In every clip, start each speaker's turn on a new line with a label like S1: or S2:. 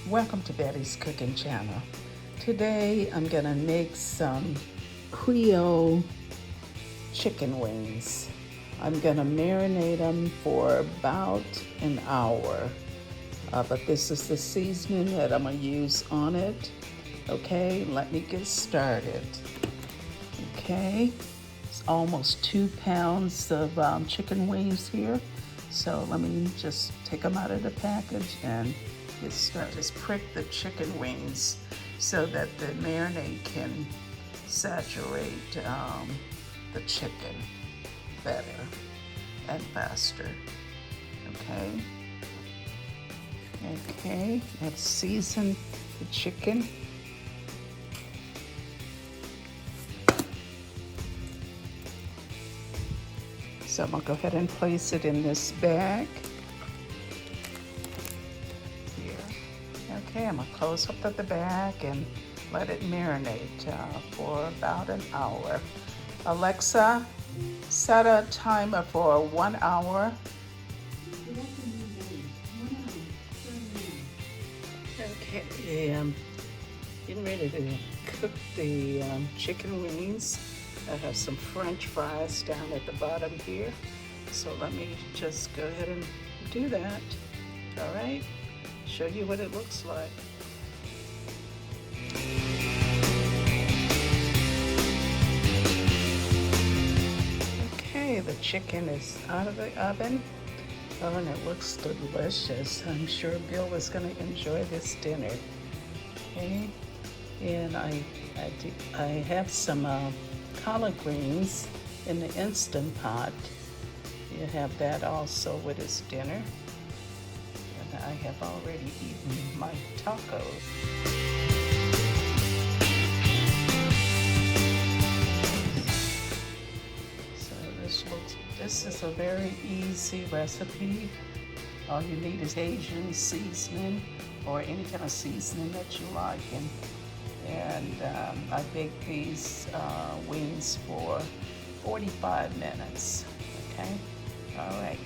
S1: Welcome to Betty's Cooking Channel. Today I'm gonna make some Creole chicken wings. I'm gonna marinate them for about an hour. But this is the seasoning that I'm gonna use on it. Okay, let me get started. Okay, it's almost 2 pounds of chicken wings here. So let me just take them out of the package and get started. Just prick the chicken wings so that the marinade can saturate the chicken better and faster. Okay. Okay, let's season the chicken. So I'm gonna go ahead and place it in this bag. Okay, I'm gonna close up the bag and let it marinate for about an hour. Alexa, set a timer for 1 hour. Okay, I'm getting ready to cook the chicken wings. I have some French fries down at the bottom here. So let me just go ahead and do that. All right. Show you what it looks like. Okay, the chicken is out of the oven. Oh, and it looks delicious. I'm sure Bill is going to enjoy this dinner. Okay, and I have some collard greens in the Instant Pot. You have that also with his dinner. I have already eaten my tacos. So this is a very easy recipe. All you need is Asian seasoning or any kind of seasoning that you like. And I baked these wings for 45 minutes, okay? All right.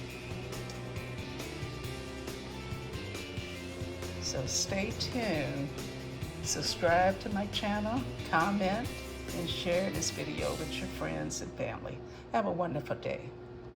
S1: So stay tuned, subscribe to my channel, comment, and share this video with your friends and family. Have a wonderful day.